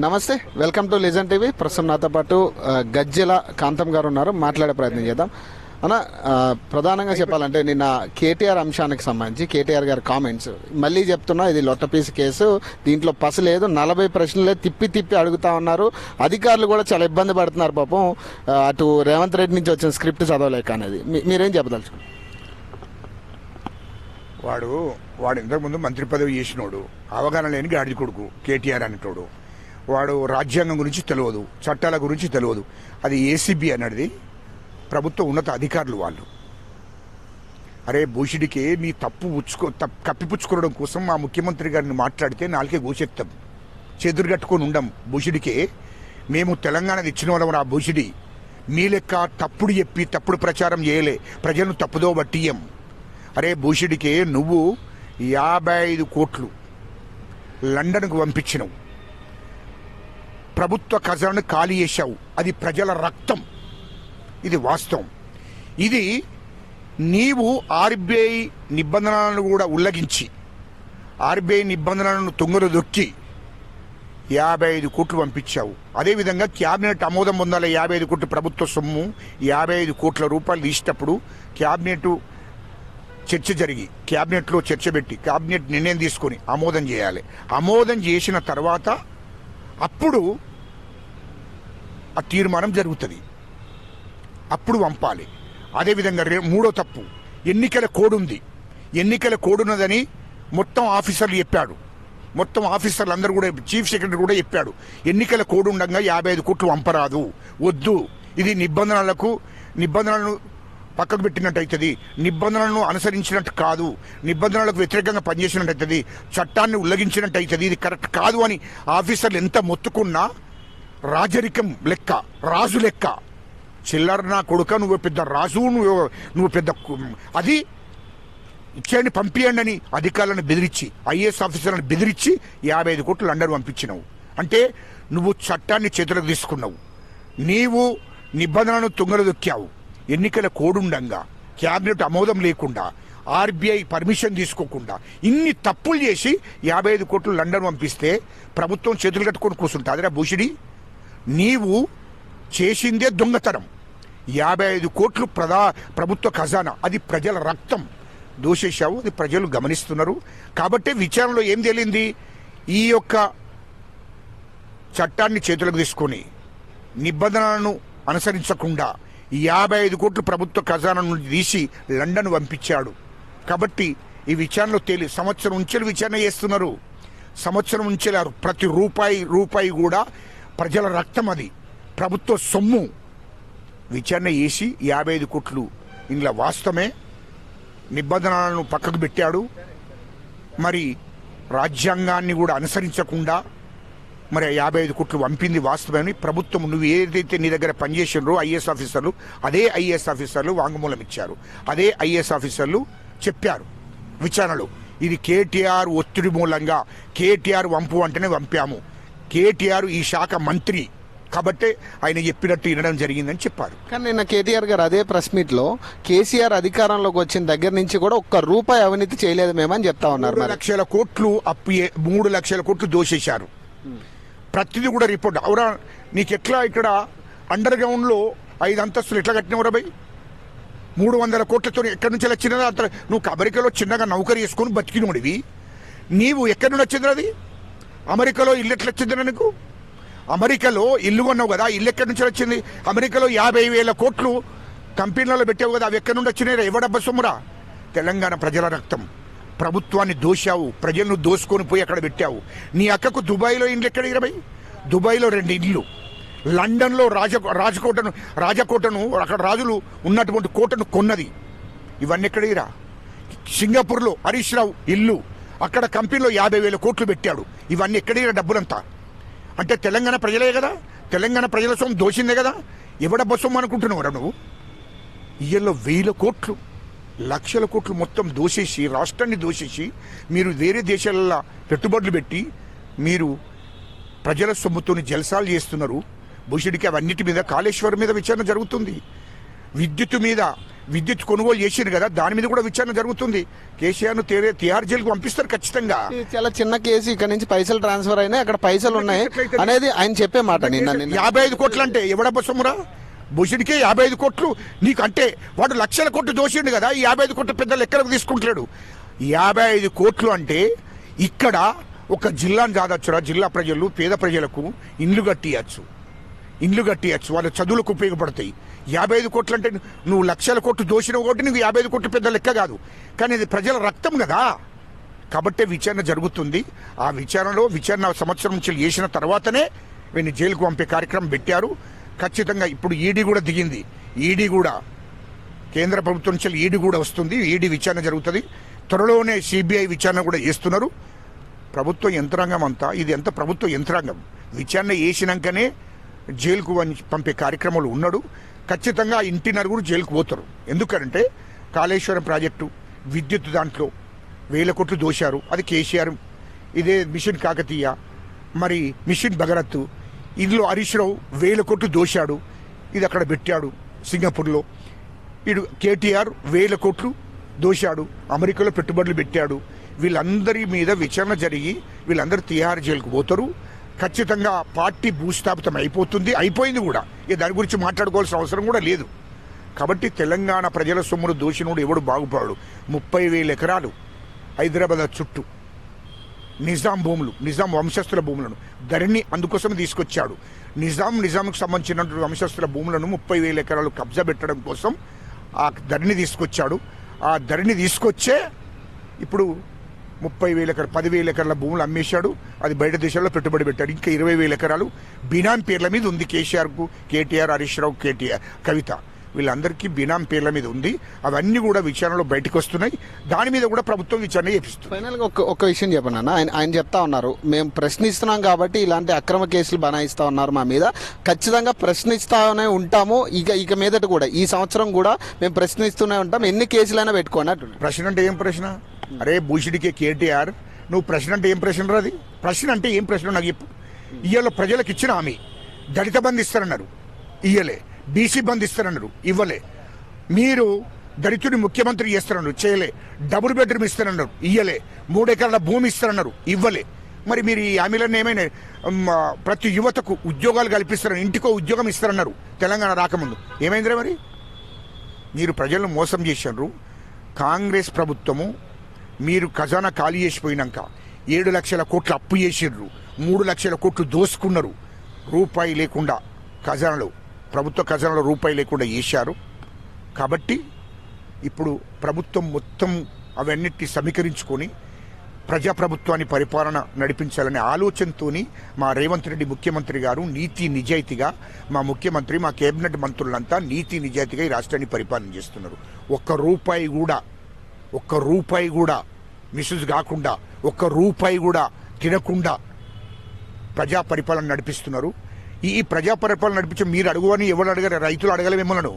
నమస్తే, welcome to listen TV. ప్రస్తుతం నాతో పాటు గజ్జెల కాంతం గారు ఉన్నారు. మాట్లాడే ప్రయత్నం చేద్దాం. అన్న, ప్రధానంగా చెప్పాలంటే నిన్న కేటీఆర్ అంశానికి సంబంధించి కేటీఆర్ గారి కామెంట్స్ మళ్ళీ చెప్తున్నా, ఇది లొట్టపీసు కేసు, దీంట్లో పసు లేదు, 40 ప్రశ్నలే తిప్పి తిప్పి అడుగుతా ఉన్నారు. అధికారులు కూడా చాలా ఇబ్బంది పడుతున్నారు పాపం, అటు రేవంత్ రెడ్డి నుంచి వచ్చిన స్క్రిప్ట్ చదవలేక అనేది. మీరేం చెప్పదలుచుకున్నారు? వాడు ఇంతకుముందు మంత్రి పదవి చేసినోడు, అవగాహన లేని గాడి కొడుకు కేటీఆర్ అనేటోడు. వాడు రాజ్యాంగం గురించి తెలియదు, చట్టాల గురించి తెలియదు. అది ఏసీబీ అన్నది ప్రభుత్వ ఉన్నత అధికారులు వాళ్ళు. అరే భూషిడికి నీ కప్పిపుచ్చుకోవడం కోసం మా ముఖ్యమంత్రి గారిని మాట్లాడితే నాలుకే గోచెత్తాం, చేతులు కట్టుకొని ఉండం. భూషిడికి మేము తెలంగాణ తెచ్చిన వాళ్ళం. ఆ భూషిడి మీ లెక్క తప్పుడు చెప్పి తప్పుడు ప్రచారం చేయలే, ప్రజలను తప్పుదో బట్టియం. అరే భూషిడికి నువ్వు 55 కోట్లు లండన్కు పంపించినవు, ప్రభుత్వ ఖజానాను ఖాళీ చేశావు. అది ప్రజల రక్తం, ఇది వాస్తవం. ఇది నీవు ఆర్బీఐ నిబంధనలను కూడా ఉల్లంఘించి, ఆర్బీఐ నిబంధనలను తుంగలు దొక్కి 55 కోట్లు పంపించావు. అదేవిధంగా క్యాబినెట్ ఆమోదం పొందాలి. 55 కోట్లు ప్రభుత్వ సొమ్ము, 55 కోట్ల రూపాయలు తీసేటప్పుడు క్యాబినెట్ చర్చ జరిగి, క్యాబినెట్లో చర్చ పెట్టి క్యాబినెట్ నిర్ణయం తీసుకొని ఆమోదం చేయాలి. ఆమోదం చేసిన తర్వాత అప్పుడు ఆ తీర్మానం జరుగుతుంది, అప్పుడు పంపాలి. అదేవిధంగా మూడో తప్పు, ఎన్నికల కోడ్ ఉంది. ఎన్నికల కోడ్ ఉన్నదని మొత్తం ఆఫీసర్లు చెప్పాడు. మొత్తం ఆఫీసర్లు అందరూ కూడా, చీఫ్ సెక్రటరీ కూడా చెప్పాడు. ఎన్నికల కోడ్ ఉండగా 55 కోట్లు పంపరాదు, వద్దు. ఇది నిబంధనలను పక్కకు పెట్టినట్టు అవుతుంది, నిబంధనలను అనుసరించినట్టు కాదు, నిబంధనలకు వ్యతిరేకంగా పనిచేసినట్టు అవుతుంది, చట్టాన్ని ఉల్లంఘించినట్టు అవుతుంది, ఇది కరెక్ట్ కాదు అని ఆఫీసర్లు ఎంత మొత్తుకున్నా రాజరికం లెక్క, రాజు లెక్క, చిల్లర నా కొడుక, నువ్వు పెద్ద రాజు, నువ్వు పెద్ద అది ఇచ్చేయండి, పంపియండి అని అధికారులను బెదిరించి, ఐఏఎస్ ఆఫీసర్లను బెదిరించి 55 కోట్లు లండన్ పంపించినావు. అంటే నువ్వు చట్టాన్ని చేతులకు తీసుకున్నావు, నీవు నిబంధనలను తుంగలు దొక్కావు. ఎన్నికల కోడుండంగా, క్యాబినెట్ ఆమోదం లేకుండా, ఆర్బీఐ పర్మిషన్ తీసుకోకుండా ఇన్ని తప్పులు చేసి 55 కోట్లు లండన్ పంపిస్తే ప్రభుత్వం చేతులు కట్టుకొని కూర్చుంటాదిరా భూషిడి? నీవు చేసిందే దొంగతనం. 55 కోట్లు ప్రభుత్వ ఖజానా, అది ప్రజల రక్తం దోషేశావు. అది ప్రజలు గమనిస్తున్నారు. కాబట్టి విచారణలో ఏం తేలింది? ఈ యొక్క చట్టాన్ని చేతులకు తీసుకొని నిబంధనలను అనుసరించకుండా 55 కోట్లు ప్రభుత్వ ఖజానా నుండి తీసి లండన్ పంపించాడు. కాబట్టి ఈ విచారణలో తేలి సంవత్సరం ఉంచెలు విచారణ చేస్తున్నారు. సంవత్సరం ఉంచెలారు. ప్రతి రూపాయి కూడా ప్రజల రక్తం, అది ప్రభుత్వ సొమ్ము. విచారణ చేసి 55 కోట్లు ఇందులో వాస్తవమే, నిబంధనలను పక్కకు పెట్టాడు. మరి రాజ్యాంగాన్ని కూడా అనుసరించకుండా మరి 55 కోట్లు పంపింది వాస్తవమని ప్రభుత్వం, నువ్వు ఏదైతే నీ దగ్గర పనిచేసినరో ఐఏఎస్ ఆఫీసర్లు, అదే ఐఏఎస్ ఆఫీసర్లు వాంగ్మూలం ఇచ్చారు. అదే ఐఏఎస్ ఆఫీసర్లు చెప్పారు విచారణలో, ఇది కేటీఆర్ ఒత్తిడి మూలంగా, కేటీఆర్ వంపు అంటేనే పంపాము, కేటీఆర్ ఈ శాఖ మంత్రి కాబట్టి ఆయన చెప్పినట్టు వినడం జరిగిందని చెప్పారు. కానీ నిన్న కేటీఆర్ గారు అదే ప్రెస్ మీట్ లో కేసీఆర్ అధికారంలోకి వచ్చిన దగ్గర నుంచి కూడా ₹1 అవినీతి చేయలేదు మేమని చెప్తా ఉన్నారు. 3 లక్షల కోట్లు అప్పు, 3 లక్షల కోట్లు దోషేశారు. ప్రతిదీ కూడా రిపోర్ట్. అవురా, నీకెట్లా ఇక్కడ అండర్ గ్రౌండ్లో 5 అంతస్తులు ఎట్లా కట్టినవరా భయ్? 300 కోట్లతో ఎక్కడి నుంచి వచ్చినదా? అంత నువ్వు అమెరికాలో చిన్నగా నౌకరీ చేసుకొని బతికినోడివి, నీవు ఎక్కడి నుండి వచ్చిందిరా అది? అమెరికాలో ఇల్లు ఎట్లా వచ్చిందిరా నీకు? అమెరికాలో ఇల్లు కొన్నావు కదా, ఇల్లు ఎక్కడి నుంచి వచ్చింది? అమెరికాలో 50,000 కోట్లు కంపెనీలలో పెట్టావు కదా, అవి ఎక్కడి నుండి వచ్చినాయి? ఎవడబ్బ సొమ్మురా? తెలంగాణ ప్రజల రక్తం. ప్రభుత్వాన్ని దోశావు, ప్రజలను దోసుకొని పోయి అక్కడ పెట్టావు. నీ అక్కకు దుబాయ్లో ఇండ్లు ఎక్కడ 20? దుబాయ్లో 2 ఇండ్లు, లండన్లో రాజకోటను అక్కడ రాజులు ఉన్నటువంటి కోటను కొన్నది. ఇవన్నీ ఎక్కడిరా? సింగపూర్లో హరీష్ రావు ఇల్లు, అక్కడ కంపెనీలో 50,000 కోట్లు పెట్టాడు. ఇవన్నీ ఎక్కడిరా డబ్బులంతా? అంటే తెలంగాణ ప్రజలే కదా, తెలంగాణ ప్రజల సొమ్ము దోషిందే కదా. ఎవడబ్బ సొమ్ము అనుకుంటున్నావు నువ్వు? ఇయ్యల్లో 1,000 కోట్లు, లక్షల కోట్లు మొత్తం దోషేసి, రాష్ట్రాన్ని దోషేసి, మీరు వేరే దేశాలలో పెట్టుబడులు పెట్టి మీరు ప్రజల సొమ్ముతోని జల్సాలు చేస్తున్నారు. భూషిడికి అవన్నిటి మీద, కాళేశ్వరం మీద విచారణ జరుగుతుంది, విద్యుత్ మీద, విద్యుత్ కొనుగోలు చేసిండు కదా, దాని మీద కూడా విచారణ జరుగుతుంది. కేసీఆర్ను తిహార్ జైలుకు పంపిస్తారు ఖచ్చితంగా. ఇది చాలా చిన్న కేసు, ఇక్కడ నుంచి పైసలు ట్రాన్స్ఫర్ అయినాయి, అక్కడ పైసలు ఉన్నాయి అనేది ఆయన చెప్పే మాట. నిన్న 55 కోట్లు అంటే ఎవడబ్బ సొమ్మురా? భూషణ్కే 55 కోట్లు నీకు అంటే వాడు లక్షల కోట్లు దోషిండు కదా, ఈ 55 కోట్లు పెద్ద లెక్కలకు తీసుకుంటాడు. 55 కోట్లు అంటే ఇక్కడ ఒక జిల్లాను కాదచ్చురా, జిల్లా ప్రజలు పేద ప్రజలకు ఇండ్లు కట్టియచ్చు, వాళ్ళ చదువులకు ఉపయోగపడతాయి. 55 కోట్లు అంటే నువ్వు లక్షల కోట్లు దోషినవు కాబట్టి నీకు 55 కోట్లు పెద్ద లెక్క కాదు, కానీ ఇది ప్రజల రక్తం కదా. కాబట్టే విచారణ జరుగుతుంది. ఆ విచారణ సంవత్సరం నుంచి చేసిన తర్వాతనే వీడిని జైలుకు పంపే కార్యక్రమం పెట్టారు. ఖచ్చితంగా ఇప్పుడు ఈడీ కూడా దిగింది. ఈడీ కూడా కేంద్ర ప్రభుత్వం నుంచి ఈడీ కూడా వస్తుంది. ఈడీ విచారణ జరుగుతుంది. త్వరలోనే సిబిఐ విచారణ కూడా చేస్తున్నారు. ప్రభుత్వ యంత్రాంగం అంతా ఇది ఎంత ప్రభుత్వ యంత్రాంగం విచారణ చేసినాకనే జైలుకు పంపే కార్యక్రమాలు ఉన్నాడు. ఖచ్చితంగా ఇంటి నలుగురు జైలుకు పోతారు. ఎందుకంటే కాళేశ్వరం ప్రాజెక్టు విద్యుత్ దాంట్లో 1000 కోట్లు దోశారు, అది కేసీఆర్. ఇదే మిషన్ కాకతీయ, మరి మిషన్ భగరత్, ఇందులో హరీష్ రావు 1000 కోట్లు దోశాడు, ఇది అక్కడ పెట్టాడు సింగపూర్లో. ఇడు కేటీఆర్ 1000 కోట్లు దోశాడు, అమెరికాలో పెట్టుబడులు పెట్టాడు. వీళ్ళందరి మీద విచారణ జరిగి వీళ్ళందరూ తిహార్ జైలుకు పోతారు. ఖచ్చితంగా పార్టీ భూస్థాపితం అయిపోయింది కూడా. దాని గురించి మాట్లాడుకోవాల్సిన అవసరం కూడా లేదు. కాబట్టి తెలంగాణ ప్రజల సొమ్మును దోషినుడు ఎవడు బాగుపడాడు. 30,000 ఎకరాలు హైదరాబాద్ చుట్టూ నిజాం భూములు, నిజాం వంశస్థుల భూములను ధరణి అందుకోసం తీసుకొచ్చాడు. నిజాంకు సంబంధించిన వంశస్థుల భూములను 30,000 ఎకరాలు కబ్జా పెట్టడం కోసం ఆ ధరణి తీసుకొచ్చాడు. ఆ ధరణి తీసుకొచ్చే ఇప్పుడు 30,000 ఎకరాలు 10,000 ఎకరాల భూములు అమ్మేశాడు. అది బయట దేశాల్లో పెట్టుబడి పెట్టాడు. ఇంకా 20,000 ఎకరాలు బినాం పేర్ల మీద ఉంది. కేసీఆర్కు, కేటీఆర్, హరీష్ రావు, కవిత వీళ్ళందరికీ బినాం పేర్ల మీద ఉంది. అవన్నీ కూడా విచారణలో బయటకు వస్తున్నాయి. దాని మీద కూడా ప్రభుత్వం విచారణ చేపిస్తుంది. ఫైనల్గా ఒక విషయం చెప్పండి అన్న. ఆయన చెప్తా ఉన్నారు, మేము ప్రశ్నిస్తున్నాం కాబట్టి ఇలాంటి అక్రమ కేసులు బనాయిస్తా ఉన్నారు మా మీద, ఖచ్చితంగా ప్రశ్నిస్తానే ఉంటాము. ఇక మీదట కూడా ఈ సంవత్సరం కూడా మేము ప్రశ్నిస్తూనే ఉంటాం, ఎన్ని కేసులైనా పెట్టుకోండి అంటున్నారు. ప్రశ్న అంటే ఏం ప్రశ్న? అరే భూషుడికే కేటీఆర్, నువ్వు ప్రశ్న అంటే ఏం ప్రశ్న రాది? ప్రశ్న అంటే ఏం ప్రశ్న నాకు చెప్పు. ఇయ్యాల ప్రజలకు ఇచ్చిన హామీ దళిత బంధు ఇస్తారన్నారు, ఇయ్యలే. బీసీ బంధు ఇస్తారన్నారు, ఇవ్వలే. మీరు దళితుడిని ముఖ్యమంత్రి చేస్తారన్నారు, చేయలే. డబుల్ బెడ్రూమ్ ఇస్తారన్నారు, ఇయ్యలే. 3 ఎకరాల భూమి ఇస్తారన్నారు, ఇవ్వలే. మరి మీరు ఈ హామీలన్నీ ఏమైనా ప్రతి యువతకు ఉద్యోగాలు కల్పిస్తారని, ఇంటికో ఉద్యోగం ఇస్తారన్నారు తెలంగాణ రాకముందు, ఏమైందిరా? మరి మీరు ప్రజలను మోసం చేశారు. కాంగ్రెస్ ప్రభుత్వము మీరు ఖజానా ఖాళీ చేసిపోయినాక 7 లక్షల కోట్లు అప్పు చేసిర్రు, 3 లక్షల కోట్లు దోసుకున్నారు. రూపాయి లేకుండా ఖజానాలో, ప్రభుత్వ ఖజానాలో రూపాయి లేకుండా చేశారు. కాబట్టి ఇప్పుడు ప్రభుత్వం మొత్తం అవన్నిటిని సమీకరించుకొని ప్రజాప్రభుత్వాన్ని పరిపాలన నడిపించాలనే ఆలోచనతోని మా రేవంత్ రెడ్డి ముఖ్యమంత్రి గారు నీతి నిజాయితీగా, మా ముఖ్యమంత్రి, మా కేబినెట్ మంత్రులంతా నీతి నిజాయితీగా ఈ రాష్ట్రాన్ని పరిపాలన చేస్తున్నారు. ఒక్క రూపాయి కూడా మిస్యూజ్ కాకుండా, ఒక్క రూపాయి కూడా తినకుండా ప్రజా పరిపాలన నడిపిస్తున్నారు. ఈ ప్రజా పరిపాలన నడిపించే మీరు అడుగువని ఎవరు అడగరు, రైతులు అడగలే మిమ్మల్ని.